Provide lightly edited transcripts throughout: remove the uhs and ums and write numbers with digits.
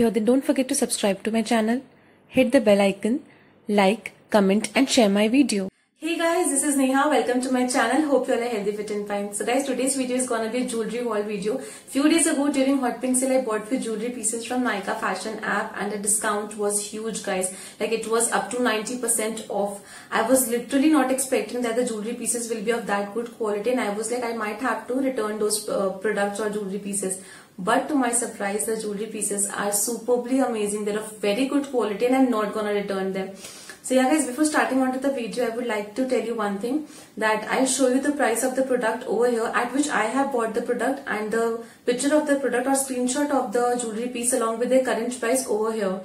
here, then don't forget to subscribe to my channel, hit the bell icon, like, comment and share my video. Hey guys, this is Neha. Welcome to my channel. Hope you all are healthy, fit and fine. So guys, today's video is gonna be a jewelry haul video. Few days ago during Hot Pink sale, I bought few jewelry pieces from Nykaa fashion app and the discount was huge, guys. Like it was up to 90% off. I was literally not expecting that the jewelry pieces will be of that good quality, and I was like, I might have to return those products or jewelry pieces. But to my surprise, the jewelry pieces are superbly amazing. They're of very good quality and I'm not gonna return them. So yeah guys, before starting onto the video, I would like to tell you one thing, that I'll show you the price of the product over here at which I have bought the product, and the picture of the product or screenshot of the jewelry piece along with the current price over here.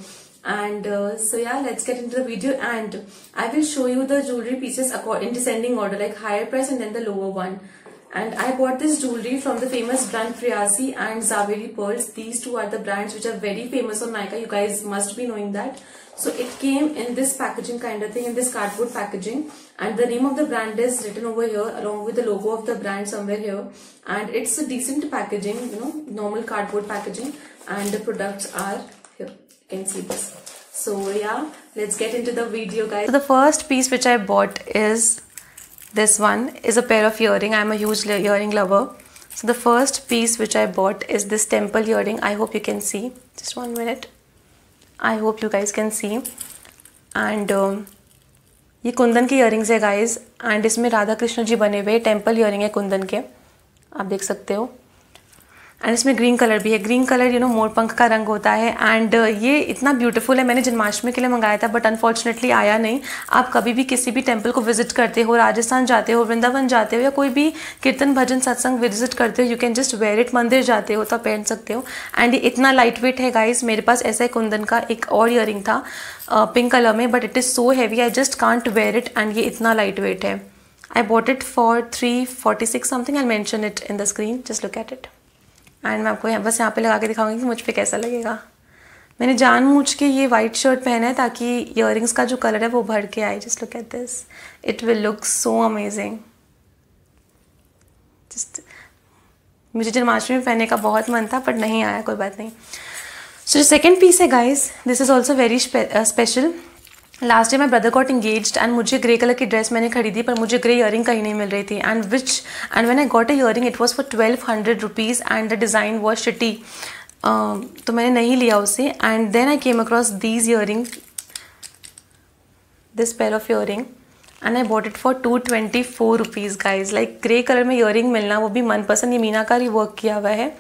And so yeah, let's get into the video, and I will show you the jewelry pieces in descending order, like higher price and then the lower one. And I bought this jewelry from the famous brand Priyasi and Zaveri Pearls. These two are the brands which are very famous on Nykaa. You guys must be knowing that. So it came in this packaging kind of thing, in this cardboard packaging, and the name of the brand is written over here along with the logo of the brand somewhere here. And it's a decent packaging, you know, normal cardboard packaging, and the products are here. You can see this. So yeah, let's get into the video, guys. So the first piece which I bought is this one, is a pair of earring. I'm a huge earring lover. So the first piece which I bought is this temple earring. I hope you can see. Just 1 minute. I hope you guys can see. And ये कुंदन के earrings है guys. And इसमें राधा कृष्ण जी बने हुए temple earring है कुंदन के. आप देख सकते हो. एंड इसमें ग्रीन कलर भी है. ग्रीन कलर यू नो मोरपंख का रंग होता है. एंड ये इतना ब्यूटीफुल है. मैंने जन्माष्टमी के लिए मंगाया था बट अनफॉर्चुनेटली आया नहीं. आप कभी भी किसी भी टेंपल को विजिट करते हो, राजस्थान जाते हो, वृंदावन जाते हो, या कोई भी कीर्तन भजन सत्संग विजिट करते हो, you can just wear it. मंदिर जाते हो तो आप पहन सकते हो. एंड ये इतना लाइट वेट है गाइज. मेरे पास ऐसा कुंदन का एक और ईयरिंग था पिंक कलर में, but it is so heavy, I just can't where it. And ये इतना लाइट वेट है. आई bought it for 346 something. I mention it in the screen, just look at it. And मैं आपको बस यहाँ पे लगा के दिखाऊंगी कि मुझ पे कैसा लगेगा. मैंने जानबूझ के ये वाइट शर्ट पहना है ताकि ईयरिंग्स का जो कलर है वो भर के आए. Just look at this, it will look so amazing. Just मुझे जन्माष्टमी में पहनने का बहुत मन था बट नहीं आया, कोई बात नहीं. सो जो सेकेंड पीस है guys, this is also very special. Last day my brother got engaged and मुझे ग्रे कलर की ड्रेस मैंने खरीदी, पर मुझे ग्रे ईयरिंग कहीं नहीं मिल रही थी. And when I got a earring it was for 1200 rupees and the design was shitty. तो मैंने नहीं लिया उसे. And then I came across these earring, this pair of earring, and I bought it for 224 rupees guys. Like grey colour में earring मिलना, वो भी मनपसंद. ये मीनाकारी वर्क किया हुआ है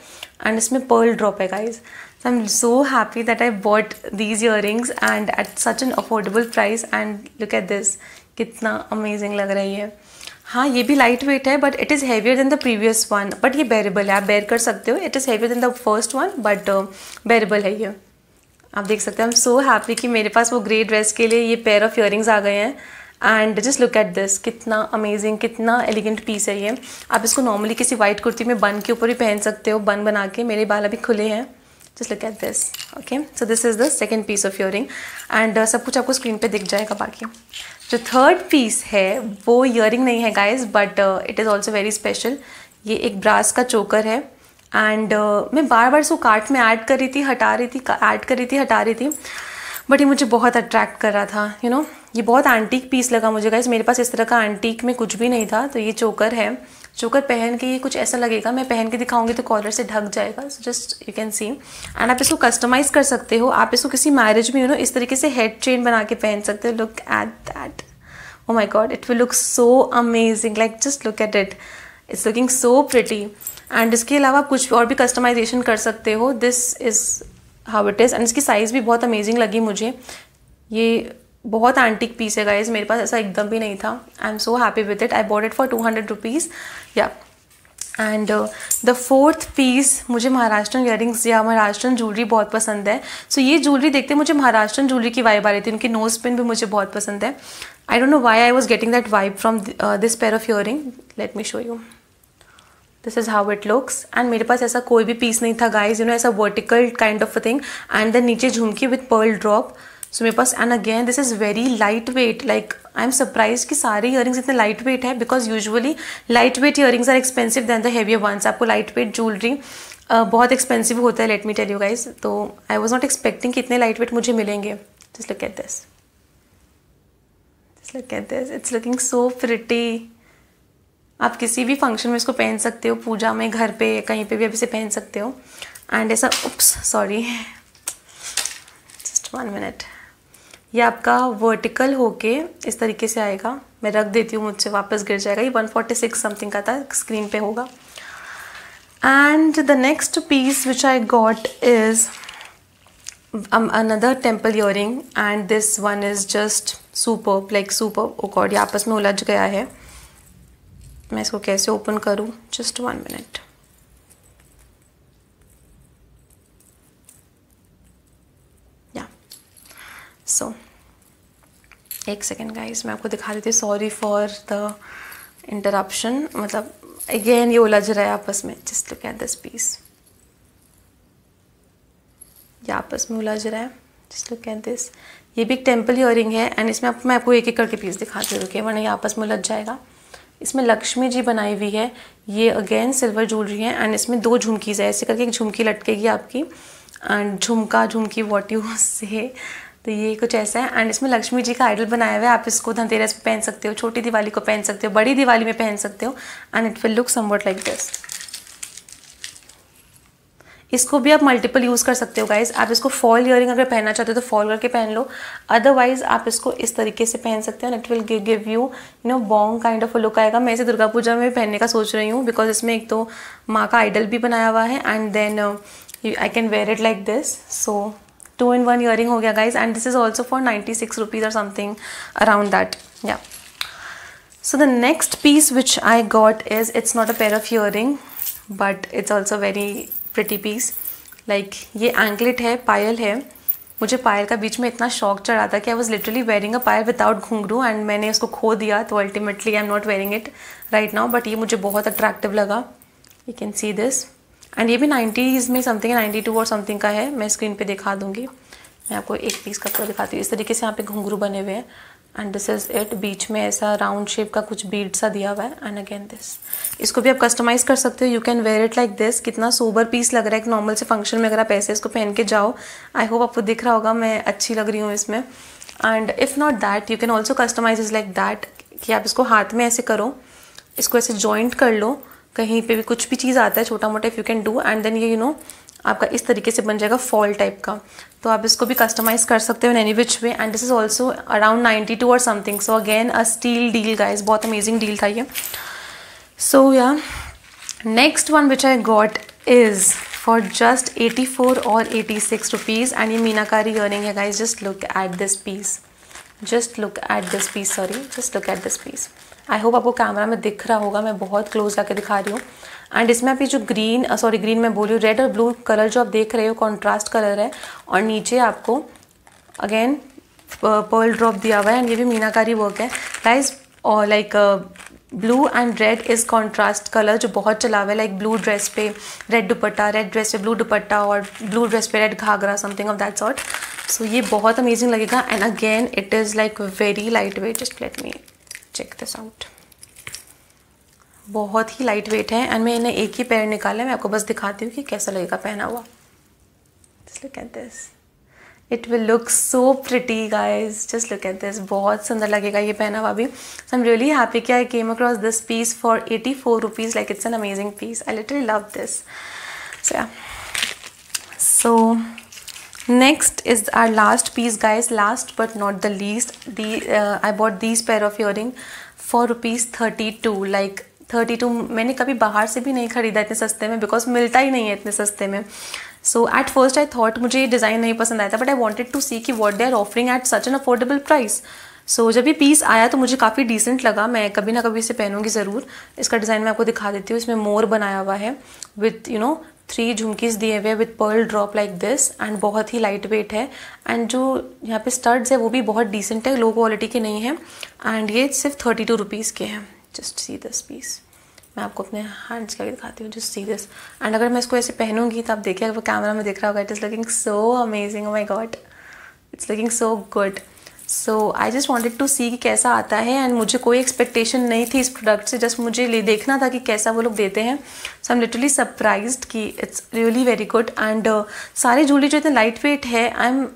एंड इसमें पर्ल ड्रॉप है guys. So I'm so happy that I bought these earrings and at such an affordable price. And look at this, कितना amazing लग रही है. हाँ, ये भी लाइट वेट है but it is heavier than the previous one, but ये बेरेबल है, आप बेयर कर सकते हो. It is heavier than the first one but बेरेबल है ये. आप देख सकते हो. आई एम सो हैप्पी कि मेरे पास वो ग्रे ड्रेस के लिए ये पेयर ऑफ ईयरिंग्स आ गए हैं. And just look at this, कितना अमेजिंग, कितना एलिगेंट पीस है ये. आप इसको नॉर्मली किसी वाइट कुर्ती में बन के ऊपर भी पहन सकते हो, बन बना के. मेरे बाल अभी खुले हैं. Just look at this. Okay, so this is the second piece of earring and सब कुछ आपको स्क्रीन पे दिख जाएगा. बाकी जो थर्ड पीस है वो earring नहीं है guys, but it is also very special. ये एक ब्रास का चोकर है. एंड मैं बार बार इसको कार्ट में ऐड कर रही थी, हटा रही थी, ऐड कर रही थी, हटा रही थी, बट ये मुझे बहुत अट्रैक्ट कर रहा था. यू नो ये बहुत एंटीक पीस लगा मुझे गाइस. मेरे पास इस तरह का एंटीक में कुछ भी नहीं था. तो ये चोकर है. चोकर पहन के ये कुछ ऐसा लगेगा. मैं पहन के दिखाऊंगी तो कॉलर से ढक जाएगा. So just you can see. And आप इसको कस्टमाइज कर सकते हो. आप इसको किसी मैरिज में यू नो इस तरीके से हेड चेन बना के पहन सकते हो. Look at that. Oh my God, it will look so amazing. Like just look at it, it's looking so pretty. And इसके अलावा आप कुछ और भी कस्टमाइजेशन कर सकते हो. This is how it is. And इसकी साइज़ भी बहुत अमेजिंग लगी मुझे. ये बहुत एंटीक पीस है गाइज. मेरे पास ऐसा एकदम भी नहीं था. I am so happy with it. I bought it for 200 rupees. या एंड द फोर्थ पीस, मुझे महाराष्ट्रन ईयरिंग्स या महाराष्ट्रन ज्वेलरी बहुत पसंद है. सो ये ज्वेलरी देखते मुझे महाराष्ट्रन ज्वेलरी की वाइब आ रही थी. उनकी नोज पिन भी मुझे बहुत पसंद है. I don't know why I was getting that vibe from this pair of earring. Let me show you. This is how it looks. And मेरे पास ऐसा कोई भी पीस नहीं था गाइज. यू नो ऐसा vertical kind of a thing. And then नीचे झुमकी विथ पर्ल ड्रॉप. सो मेरे पास. And again this is very light weight. Like I am surprise कि सारे ईयरिंग्स इतने लाइट वेट है, because usually light weight earrings are expensive than the heavier ones. आपको light weight jewellery बहुत expensive होता है, let me tell you guys. तो I was not expecting कि इतने लाइट वेट मुझे मिलेंगे। Just look at this, just look at this, it's looking so pretty. आप किसी भी फंक्शन में इसको पहन सकते हो, पूजा में, घर पे, कहीं पे भी आप इसे पहन सकते हो। एंड ऐसा, उप्स सॉरी, जस्ट 1 मिनट, ये आपका वर्टिकल होके इस तरीके से आएगा। मैं रख देती हूँ, मुझसे वापस गिर जाएगा। ये 146 समथिंग का था, स्क्रीन पे होगा। And the next piece which I got is another temple earring, and this one is just superb, like superb. oh god, ये आपस में उलझ गया है। मैं इसको कैसे ओपन करूँ? just 1 minute। या सो एक सेकेंड गाइज, मैं आपको दिखा देती हूँ। सॉरी फॉर द इंटरप्शन, मतलब अगेन ये उलझ रहा है आपस में। Just look at this piece, ये आपस में उलझ रहा है। जस्ट लुक एट दिस, ये भी एक टेम्पल ईयरिंग है। एंड इसमें मैं आपको एक एक करके पीस दिखाती हूँ, वरना ये आपस में उलझ जाएगा। इसमें लक्ष्मी जी बनाई हुई है, ये अगेन सिल्वर ज्वेलरी है। एंड इसमें 2 झुमकीज है, ऐसे करके एक झुमकी लटकेगी आपकी, एंड झुमका, झुमकी, वॉट यू से, तो ये कुछ ऐसा है। एंड इसमें लक्ष्मी जी का आइडल बनाया हुआ है। आप इसको धनतेरस पे पहन सकते हो, छोटी दिवाली को पहन सकते हो, बड़ी दिवाली में पहन सकते हो। And it will look somewhat like this. इसको भी आप मल्टीपल यूज़ कर सकते हो गाइज। आप इसको फॉल ईयरिंग अगर पहनना चाहते हो तो फॉल करके पहन लो, अदरवाइज आप इसको इस तरीके से पहन सकते हो। It will give you Bong kind of look आएगा। मैं इसे दुर्गा पूजा में पहनने का सोच रही हूँ, बिकॉज इसमें एक तो माँ का आइडल भी बनाया हुआ है, and then I can wear it like this. So 2 in 1 earring हो गया guys. And this is also for 96 rupees और something around that. Yeah so the next piece which I got is, it's not a pair of earring, but it's also very pretty piece. Like ये anklet है, पायल है। मुझे पायल का बीच में इतना शौक चढ़ा था कि I was literally wearing a Payal without घुंघरू, एंड मैंने उसको खो दिया। तो ultimately I am not wearing it right now, but ये मुझे बहुत अट्रैक्टिव लगा। You can see this. And ये भी 90s में समथिंग, 92 और समथिंग का है। मैं स्क्रीन पे दिखा दूंगी। मैं आपको एक पीस का पूरा दिखाती हूँ। इस तरीके से यहाँ पे घुंघरू बने हुए हैं, एंड दिस इज इट। बीच में ऐसा राउंड शेप का कुछ बीड सा दिया हुआ है। एंड अगेन दिस, इसको भी आप कस्टमाइज कर सकते हो। You can wear it like this. कितना सोबर पीस लग रहा है एक नॉर्मल से फंक्शन में, अगर आप ऐसे इसको पहन के जाओ। आई होप आपको दिख रहा होगा मैं अच्छी लग रही हूँ इसमें। And if not that, you can also customise is like that, कि आप इसको हाथ में ऐसे करो, इसको ऐसे जॉइंट कर लो, कहीं पे भी कुछ भी चीज़ आता है छोटा मोटा, if you can do, and then ये आपका इस तरीके से बन जाएगा फॉल टाइप का। तो आप इसको भी कस्टमाइज कर सकते हो in any which way. And this is also around 92 और something. So again a steal deal guys, बहुत अमेजिंग डील था ये। So yeah next one which I got is for just 84 और 86 रुपीज़। एंड ये meenakari earring है guys. Just look at this piece, just look at this piece, sorry, just look at this piece. I hope आपको camera में दिख रहा होगा, मैं बहुत क्लोज लाके दिखा रही हूँ। एंड इसमें आप ये जो ग्रीन मैं बोली हूँ, रेड और ब्लू कलर जो आप देख रहे हो, कॉन्ट्रास्ट कलर है। और नीचे आपको अगेन पर्ल ड्रॉप दिया हुआ है। एंड ये भी मीनाकारी वर्क है गाइज। और like blue and red is contrast colour जो बहुत चला हुआ है। लाइक ब्लू ड्रेस पे रेड दुपट्टा, रेड ड्रेस पे ब्लू दुपट्टा, और ब्लू ड्रेस पे red ghagra, something of that sort. So ये बहुत अमेजिंग लगेगा। And again it is like very light weight. Just let me check this out. बहुत ही लाइट वेट है। एंड मैं इन्हें एक ही पैर निकाला है, मैं आपको बस दिखाती हूँ कि कैसा लगेगा पहना हुआ। Just look at this, it will look so pretty guys. Just look at this, बहुत सुंदर लगेगा ये पहना हुआ भी। So I am really happy कि I came across this piece for 84 rupees. Like it's an amazing piece, I literally love this. So next is our last piece guys, last but not the least. I bought these pair of earring for rupees 32. like 32 मैंने कभी बाहर से भी नहीं खरीदा इतने सस्ते में, बिकॉज मिलता ही नहीं है इतने सस्ते में। So at first I thought मुझे ये डिज़ाइन नहीं पसंद आया था, but I wanted to see कि what they are offering at such an affordable price. So जब ये पीस आया तो मुझे काफ़ी डिसेंट लगा। मैं कभी ना कभी इसे पहनूंगी ज़रूर। इसका डिज़ाइन मैं आपको दिखा देती हूँ। इसमें मोर बनाया हुआ है विथ 3 झुमकीज दिए हुए with pearl drop like this. And बहुत ही लाइट वेट है। एंड जो यहाँ पे स्टड्स है वो भी बहुत डिसेंट है, लो क्वालिटी के नहीं है। एंड ये सिर्फ 32 रुपीज़ के हैं। जस्ट सी दिस पीस, मैं आपको अपने हैंड्स करके दिखाती हूँ। Just see this. एंड अगर मैं इसको ऐसे पहनूंगी तो आप देखिए, अगर वो कैमरा में दिख रहा होगा, it is looking so amazing. Oh my God, it's looking so good. So I just wanted to see कि कैसा आता है, एंड मुझे कोई एक्सपेक्टेशन नहीं थी इस प्रोडक्ट से, जस्ट मुझे देखना था कि कैसा वो लोग देते हैं. So I am literally surprised कि it's really very good. And सारी ज्वेलरी जो इतने लाइट वेट है, I am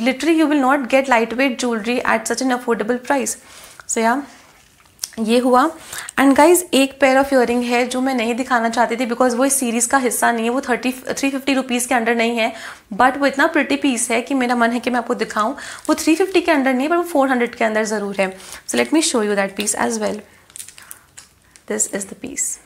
literally, you will not get light weight jewellery at such an affordable price. So yeah ये हुआ. एंड गाइज एक pair of earring है जो मैं नहीं दिखाना चाहती थी बिकॉज वो इस सीरीज़ का हिस्सा नहीं है, वो 350 रुपीज़ के अंडर नहीं है, बट वो इतना प्रिटी पीस है कि मेरा मन है कि मैं आपको दिखाऊं. वो 350 के अंडर नहीं है, पर वो 400 के अंदर ज़रूर है. So let me show you that piece as well. This is the piece.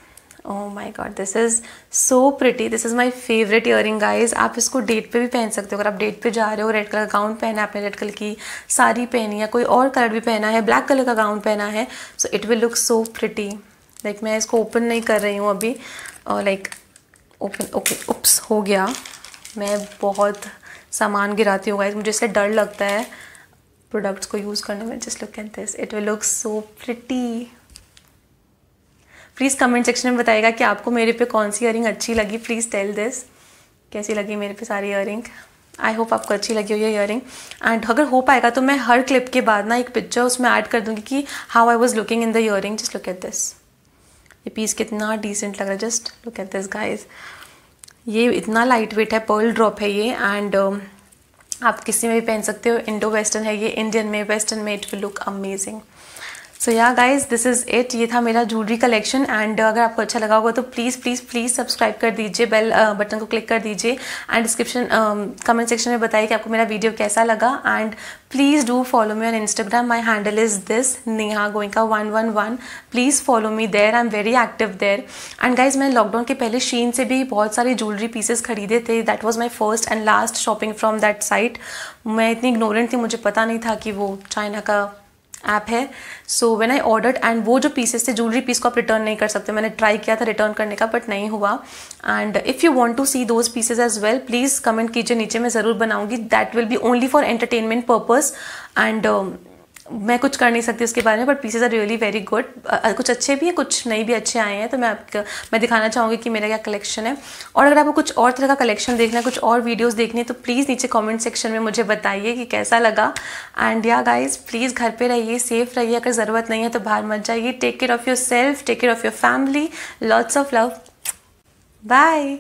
Oh my God, this is so pretty. This is my favourite earring guys. आप इसको डेट पे भी पहन सकते हो. अगर आप डेट पे जा रहे हो, रेड कलर का गाउन पहना है आपने, रेड कलर की साड़ी पहनी है, कोई और कलर भी पहना है, ब्लैक कलर का गाउन पहना है, so it will look so pretty. Like मैं इसको ओपन नहीं कर रही हूँ अभी, और लाइक ओपन, ओके, उप्स हो गया. मैं बहुत सामान गिराती हूँ गाइज, मुझे इससे डर लगता है प्रोडक्ट्स को यूज़ करने में. Just look at this, it will look so pretty. Please comment section में बताइएगा कि आपको मेरे पे कौन सी ईयरिंग अच्छी लगी. प्लीज़ टेल दिस, कैसी लगी मेरे पे सारी ईयरिंग. आई होप आपको अच्छी लगी हो ये ईयरिंग. एंड अगर हो पाएगा तो मैं हर क्लिप के बाद ना एक पिक्चर उसमें ऐड कर दूँगी कि how I was looking in the earring. Just look at this. ये पीस कितना डिसेंट लग रहा है. Just look at this guys. ये इतना लाइट वेट है, पर्ल ड्रॉप है ये. एंड आप किसी में भी पहन सकते हो. इंडो वेस्टर्न है ये, इंडियन में, वेस्टर्न में, it will look amazing. So yeah guys, this is it. ये था मेरा ज्वेलरी कलेक्शन. एंड अगर आपको अच्छा लगा होगा तो प्लीज़ प्लीज़ प्लीज़ सब्सक्राइब कर दीजिए, बेल बटन को क्लिक कर दीजिए. एंड डिस्क्रिप्शन कमेंट सेक्शन में बताइए कि आपको मेरा वीडियो कैसा लगा. And please do follow me on Instagram. My handle is this, Neha Goenka 111. Please follow me there, I am very active there. And guys, मैंने लॉकडाउन के पहले शीन से भी बहुत सारे ज्वेलरी पीसेस खरीदे थे. That was my first and last shopping from that site. मैं इतनी इग्नोरेंट थी, मुझे पता नहीं था कि वो चाइना का ऐप है. So when I ordered, and वो जो पीसेस थे, ज्वेलरी पीस को आप रिटर्न नहीं कर सकते. मैंने ट्राई किया था रिटर्न करने का, बट नहीं हुआ. And if you want to see those pieces as well, please comment कीजिए नीचे, मैं ज़रूर बनाऊंगी. That will be only for entertainment purpose. And मैं कुछ कर नहीं सकती उसके बारे में, but pieces are really very good. कुछ अच्छे भी हैं, कुछ नहीं भी अच्छे आए हैं. तो मैं दिखाना चाहूँगी कि मेरा क्या कलेक्शन है. और अगर आपको कुछ और तरह का कलेक्शन देखना है, कुछ और वीडियोस देखनी है, तो प्लीज़ नीचे कमेंट सेक्शन में मुझे बताइए कि कैसा लगा. एंड या गाइज, प्लीज़ घर पे रहिए, सेफ रहिए. अगर ज़रूरत नहीं है तो बाहर मत जाइए. Take care of yourself, take care of your family. Lots of love. Bye.